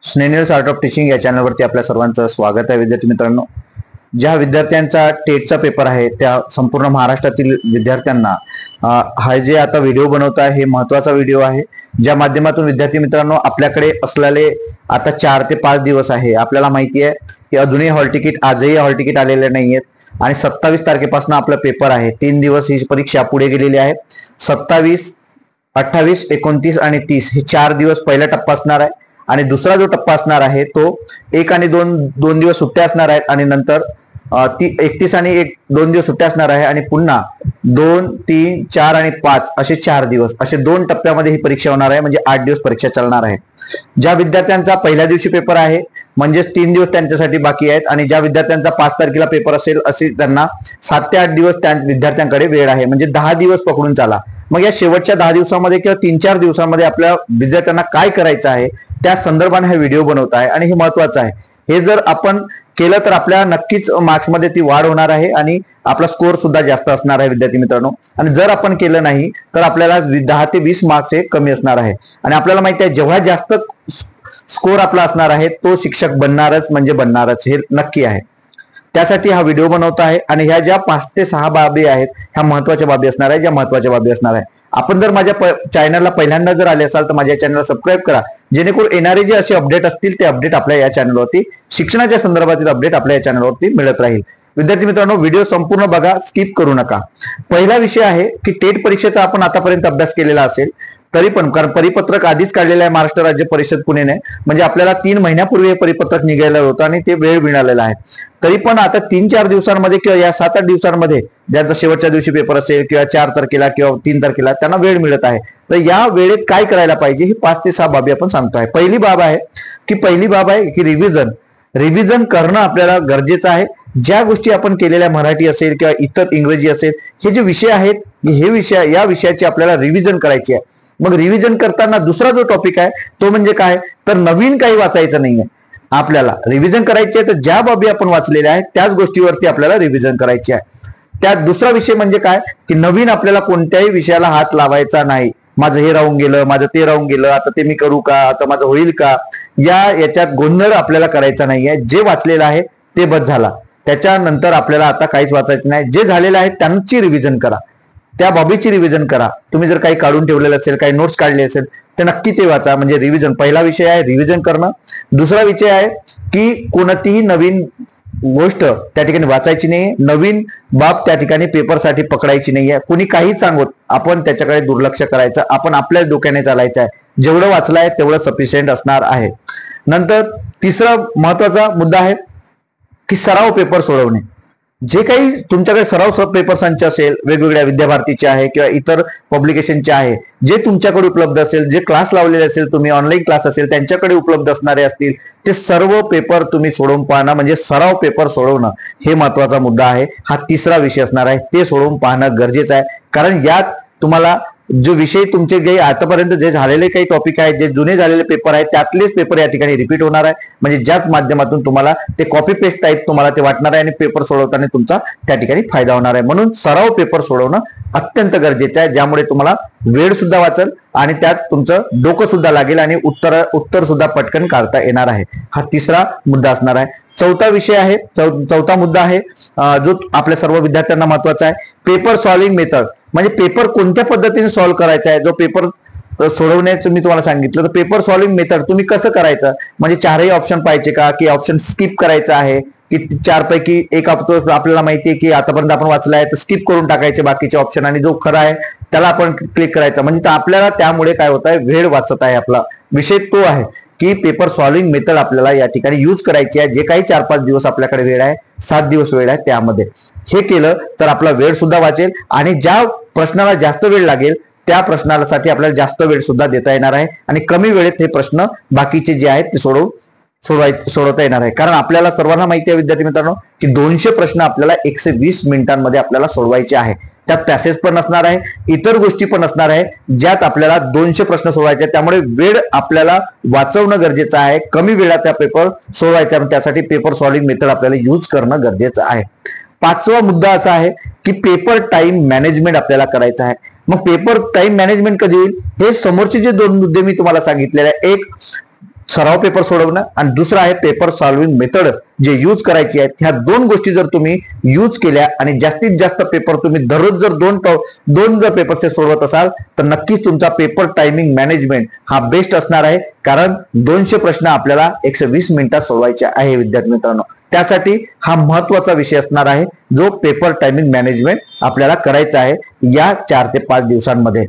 स्नेनियर्स art of teaching या चॅनलवरती आपल्या सर्वांचं स्वागत आहे. विद्यार्थी मित्रांनो, ज्या विद्यार्थ्यांचा टेटचा पेपर आहे त्या संपूर्ण महाराष्ट्रातील विद्यार्थ्यांना हा जे आता व्हिडिओ बनवत आहे हे महत्वाचा व्हिडिओ आहे, ज्या माध्यमातून विद्यार्थी मित्रांनो आपल्याकडे असलेले आता 4 ते 5 दिवस आहे. आपल्याला माहिती आहे की अजूनही हॉल तिकीट आजही हॉल तिकीट आलेले नाहीयेत आणि 27 तारखेपासून आपला पेपर आहे. 3 दिवस ही परीक्षा पुढे गेलेली आहे. 27, 28, 29 आणि 30 हे 4 दिवस पहिला टप्पा असणार आहे आणि दुसरा जो टप्पा असणार आहे तो 1 आणि 2 दिवस सुट्ट्या असणार आहेत आणि नंतर 31 आणि 2 दिवस सुट्ट्या असणार आहे आणि पुन्हा 2, 3, 4 आणि 5 असे 4 दिवस असे 2 टप्प्यामध्ये ही परीक्षा होणार आहे. म्हणजे 8 दिवस परीक्षा चालणार आहे. ज्या विद्यार्थ्यांचा पहिल्या दिवशी पेपर आहे म्हणजेच 3 दिवस त्यांच्यासाठी बाकी आहेत आणि ज्या विद्यार्थ्यांचा 5 तारखेला पेपर असेल असे त्यांना 7 ते 8 दिवस त्या विद्यार्थ्यांकडे वेळ आहे. म्हणजे 10 दिवस पकडून चाला. मग या शेवटच्या 10 दिवसामध्ये किंवा 3-4 दिवसामध्ये आपल्या विद्यार्थ्यांना काय करायचं आहे त्या संदर्भाने हा व्हिडिओ बनवत आहे आणि हे महत्वाचं आहे. हे जर आपण केलं तर आपल्या नक्कीच मार्क्समध्ये ती वाढ होणार आहे आणि आपला स्कोअर सुद्धा जास्त असणार आहे विद्यार्थी मित्रांनो. आणि जर आपण केलं नाही तर आपल्याला 10 ते 20 मार्क्स हे कमी असणार आहे. आणि आपल्याला माहिती आहे जेव्हा जास्त स्कोअर आपला असणार आहे तो शिक्षक बनणारच म्हणजे बनणारच हे नक्की आहे. त्यासाठी हा व्हिडिओ बनवत आहे आणि ह्या ज्या 5 ते 6 बाबी आहेत ह्या महत्वाच्या बाबी असणार आहे, ज्या महत्वाच्या बाबी असणार आहे. आपण जर माझ्या चॅनलला पहिल्यांदा जर आले असाल तर माझ्या चॅनलला सबस्क्राईब करा, जेणेकरून येणारे जे असे अपडेट असतील ते अपडेट आपल्या या चॅनलवरती शिक्षणाच्या संदर्भातील अपडेट आपल्या या चॅनलवरती मिळत राहील. विद्यार्थी मित्रांनो, व्हिडिओ संपूर्ण बघा, स्किप करू नका. पहिला विषय आहे की टेट परीक्षेचा आपण आतापर्यंत अभ्यास केलेला असेल तरी पण, कारण परिपत्रक आधीच काढलेलं आहे महाराष्ट्र राज्य परिषद पुणेने, म्हणजे आपल्याला 3 महिन्यापूर्वी हे परिपत्रक निघायला होतं आणि ते वेळ मिळालेला आहे. तरी पण आता 3-4 दिवसांमध्ये किंवा या 7-8 दिवसांमध्ये ज्यांचा शेवटच्या दिवशी पेपर असेल किंवा 4 तारखेला किंवा 3 तारखेला त्यांना वेळ मिळत आहे. तर या वेळेत काय करायला पाहिजे ही 5 ते 6 बाबी आपण सांगतोय. पहिली बाब आहे की रिव्हिजन करणं आपल्याला गरजेचं आहे. ज्या गोष्टी आपण केलेल्या मराठी असेल किंवा इतर इंग्रजी असेल हे जे विषय आहेत या विषयाची आपल्याला रिव्हिजन करायची आहे. मग रिव्हिजन करताना दुसरा जो टॉपिक आहे तो म्हणजे काय, तर नवीन काही वाचायचं नाहीये. आपल्याला रिव्हिजन करायची आहे तर ज्या बाबी आपण वाचलेल्या आहेत त्याच गोष्टीवरती आपल्याला रिव्हिजन करायची आहे. त्यात दुसरा विषय म्हणजे काय की नवीन आपल्याला कोणत्याही विषयाला हात लावायचा नाही. माझं हे राहून गेलं, माझं ते राहून गेलं, आता ते मी करू का, आता माझं होईल का, याच्यात गोंधळ आपल्याला करायचा नाहीये. जे वाचलेलं आहे ते बस झाला. त्याच्यानंतर आपल्याला आता काहीच वाचायचं नाही. जे झालेलं आहे त्यांची रिव्हिजन करा, त्या बाबीची रिव्हिजन करा. तुम्ही जर काही काढून ठेवलेलं असेल, काही नोट्स काढले असेल तर नक्की ते वाचा. म्हणजे रिव्हिजन पहिला विषय आहे, रिव्हिजन करणं. दुसरा विषय आहे की कोणतीही नवीन गोष्ट त्या ठिकाणी वाचायची नाही, नवीन बाब त्या ठिकाणी पेपरसाठी पकडायची नाहीये. कुणी काही सांगत आपण त्याच्याकडे दुर्लक्ष करायचं, आपण आपल्याच डोक्याने चालायचं आहे. जेवढं वाचलं आहे तेवढं सफिशियंट असणार आहे. नंतर तिसरा महत्वाचा मुद्दा आहे की सराव पेपर सोडवणे. जे काही तुमच्याकडे सराव पेपर संच असेल, वेगवेगळ्या विद्याभारतीचे आहे किंवा इतर पब्लिकेशनचे आहे, जे तुमच्याकडे उपलब्ध असेल, जे क्लास लावलेले असेल, तुम्ही ऑनलाईन क्लास असेल त्यांच्याकडे उपलब्ध असणारे असतील, ते सर्व पेपर तुम्ही सोडवून पाहणं म्हणजे सराव पेपर सोडवणं हे महत्वाचा मुद्दा आहे. हा तिसरा विषय असणार आहे. ते सोडवून पाहणं गरजेचं आहे, कारण यात तुम्हाला जो विषय तुमचे काही आतापर्यंत जे झालेले काही टॉपिक आहेत, जे जुने झालेले पेपर आहेत त्यातलेच पेपर या ठिकाणी रिपीट होणार आहे. म्हणजे ज्याच माध्यमातून तुम्हाला ते कॉपी पेस्ट टाईप तुम्हाला ते वाटणार आहे आणि पेपर सोडवताना तुमचा त्या ठिकाणी फायदा होणार आहे. म्हणून सराव पेपर सोडवणं अत्यंत गरजेचं आहे, ज्यामुळे तुम्हाला वेळ सुद्धा वाचेल आणि त्यात तुमचं डोकं सुद्धा लागेल आणि उत्तर सुद्धा पटकन काढता येणार आहे. हा तिसरा मुद्दा असणार आहे. चौथा मुद्दा आहे जो आपल्या सर्व विद्यार्थ्यांना महत्वाचा आहे, पेपर सॉल्विंग मेथड. म्हणजे पेपर कोणत्या पद्धतीने सॉल्व्ह करायचा आहे. जो पेपर सोडवण्याचं मी तुम्हाला सांगितलं, तर पेपर सॉल्विंग मेथड तुम्ही कसं करायचं, म्हणजे 4ही ऑप्शन पाहिजे का, की ऑप्शन स्किप करायचं आहे, की 4 पैकी एक आपल्याला माहिती आहे की आतापर्यंत आपण वाचला आहे तर स्किप करून टाकायचे बाकीचे ऑप्शन आणि जो खरा आहे त्याला आपण क्लिक करायचा. म्हणजे आपल्याला त्यामुळे काय होत आहे, वेळ वाचत आहे. आपला विषय तो आहे की पेपर सॉल्विंग मेथड आपल्याला या ठिकाणी यूज करायची आहे. जे काही 4-5 दिवस आपल्याकडे वेळ आहे, 7 दिवस वेळ आहे, त्यामध्ये हे केलं तर आपला वेळ सुद्धा वाचेल आणि ज्या प्रश्नाला जास्त वेळ लागेल त्या प्रश्नासाठी आपल्याला जास्त वेळ सुद्धा देता येणार आहे आणि कमी वेळेत हे प्रश्न बाकीचे जे आहेत ते सोडवता येणार आहे. कारण आपल्याला सर्वांना माहिती आहे विद्यार्थी मित्रांनो की 200 प्रश्न आपल्याला 120 मिनिटांमध्ये आपल्याला सोडवायचे आहे. त्यात पॅसेज पण असणार आहे, इतर गोष्टी पण असणार आहे, ज्यात आपल्याला 200 प्रश्न सोडवायचे आहेत. त्यामुळे वेळ आपल्याला वाचवणं गरजेचं आहे. कमी वेळात त्या पेपर सोडवायचा, त्यासाठी पेपर सॉल्विंग मेथड आपल्याला यूज करणं गरजेचं आहे. 5वा मुद्दा असा आहे की पेपर टाइम मॅनेजमेंट आपल्याला करायचं आहे. मग पेपर टाइम मॅनेजमेंट कधी होईल, हे समोरचे जे 2 मुद्दे मी तुम्हाला सांगितलेले आहे. एक सराव पेपर सोडवणं आणि दुसरं आहे पेपर सॉल्व्हिंग मेथड जे यूज करायची आहे. ह्या दोन गोष्टी जर तुम्ही यूज केल्या आणि जास्तीत जास्त पेपर तुम्ही दररोज जर दोन जर पेपर सोडवत असाल तर नक्कीच तुमचा पेपर टायमिंग मॅनेजमेंट हा बेस्ट असणार आहे. कारण 200 प्रश्न आपल्याला 120 मिनिटात सोडवायचे आहे विद्यार्थी मित्रांनो. त्यासाठी हा महत्वाचा विषय असणार आहे जो पेपर टायमिंग मॅनेजमेंट आपल्याला करायचा आहे या 4 ते 5 दिवसांमध्ये.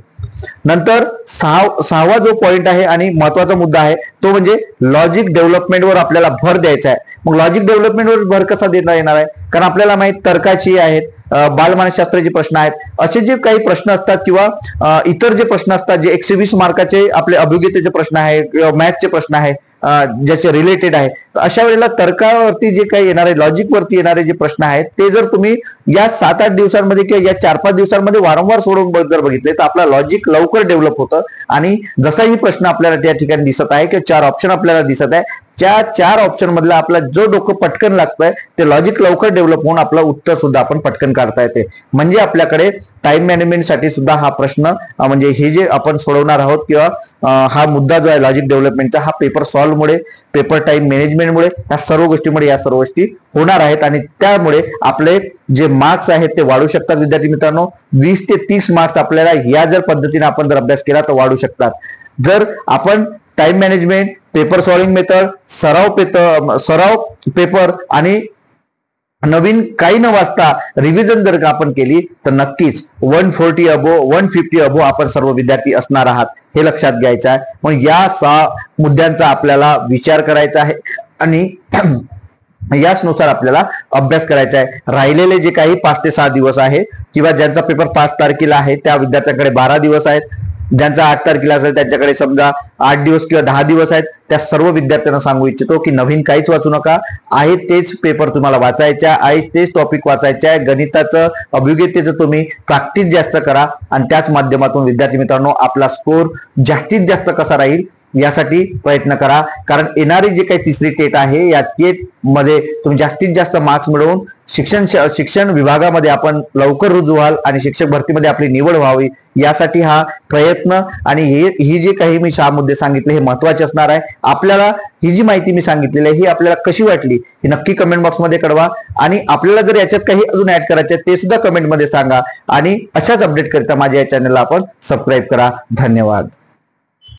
नंतर सहावा जो पॉइंट आहे आणि महत्वाचा मुद्दा आहे तो म्हणजे लॉजिक डेव्हलपमेंटवर आपल्याला भर द्यायचा आहे. मग लॉजिक डेव्हलपमेंटवर भर कसा देता येणार आहे, कारण आपल्याला माहित तर्काची आहेत, बालमानसशास्त्राचे प्रश्न आहेत, असे जे काही प्रश्न असतात किंवा इतर जे प्रश्न असतात जे 120 मार्काचे आपले अभियोग्यतेचे प्रश्न आहे किंवा मॅथचे प्रश्न आहे ज्याचे रिलेटेड आहे. तर अशा वेळेला तर्कावरती जे काही येणारे लॉजिक वरती येणारे जे प्रश्न आहेत ते जर तुम्ही या 7-8 दिवसांमध्ये किंवा या 4-5 दिवसांमध्ये वारंवार सोडवून जर बघितले तर आपला लॉजिक लवकर डेव्हलप होतं. आणि जसाही प्रश्न आपल्याला त्या ठिकाणी दिसत आहे किंवा 4 ऑप्शन आपल्याला दिसत आहे त्या 4 ऑप्शन मधला आपला जो डोकं पटकन लागतंय ते लॉजिक लवकर डेव्हलप होऊन आपलं उत्तर सुद्धा आपण पटकन काढता येते. म्हणजे आपल्याकडे टाइम मॅनेजमेंट साठी सुद्धा हा प्रश्न म्हणजे हे जे आपण सोडवणार आहोत किंवा हा मुद्दा जो आहे लॉजिक डेव्हलपमेंटचा हा पेपर सॉल्व्ह मुळे पेपर टाइम मॅनेजमेंटमुळे या सर्व गोष्टीमुळे या सर्व गोष्टी होणार आहेत आणि त्यामुळे आपले जे मार्क्स आहेत ते वाढू शकतात. विद्यार्थी मित्रांनो 20 ते 30 मार्क्स आपल्याला या जर पद्धतीने आपण जर अभ्यास केला तर वाढू शकतात. जर आपण time management, paper solving method, सराव पेपर आणि नवीन काही न वाचता रिव्हिजन जर आपण केली तर नक्कीच 140 अबो 150 अबो आपण सर्व विद्यार्थी असणार आहात हे लक्षात घ्यायचं आहे. मग या 6 मुद्द्यांचा आपल्याला विचार करायचा आहे आणि याचनुसार आपल्याला अभ्यास करायचा आहे. राहिलेले जे काही 5 ते 6 दिवस आहे किंवा ज्यांचा पेपर 5 तारखेला आहे त्या विद्यार्थ्यांकडे 12 दिवस आहेत, ज्यांचा 8 तारखेला असेल त्यांच्याकडे समजा 8 दिवस किंवा 10 दिवस आहेत. त्या सर्व विद्यार्थ्यांना सांगू इच्छितो की नवीन काहीच वाचू नका, आहे तेच पेपर तुम्हाला वाचायचे आहे, तेच टॉपिक वाचायचे आहे. गणिताचं अभियोग्यतेचं तुम्ही प्रॅक्टिस जास्त करा आणि त्याच माध्यमातून विद्यार्थी मित्रांनो आपला स्कोर जास्तीत जास्त कसा राहील यासाठी प्रयत्न करा. कारण येणारी जे काही तिसरी टेट आहे या टेट मध्ये तुम्ही जास्तीत जास्त मार्क्स मिळवून शिक्षण विभागामध्ये आपण लवकर रुजू व्हाल आणि शिक्षक भरतीमध्ये आपली निवड व्हावी यासाठी हा प्रयत्न आणि ही जी काही मी 6 मुद्दे सांगितले हे महत्वाचे असणार आहे. आपल्याला ही जी माहिती मी सांगितलेली आहे ही आपल्याला कशी वाटली हे नक्की कमेंट बॉक्समध्ये कळवा आणि आपल्याला जर याच्यात काही अजून ऍड करायचे ते सुद्धा कमेंटमध्ये सांगा आणि अशाच अपडेट करता माझ्या या चॅनलला आपण सबस्क्राईब करा. धन्यवाद.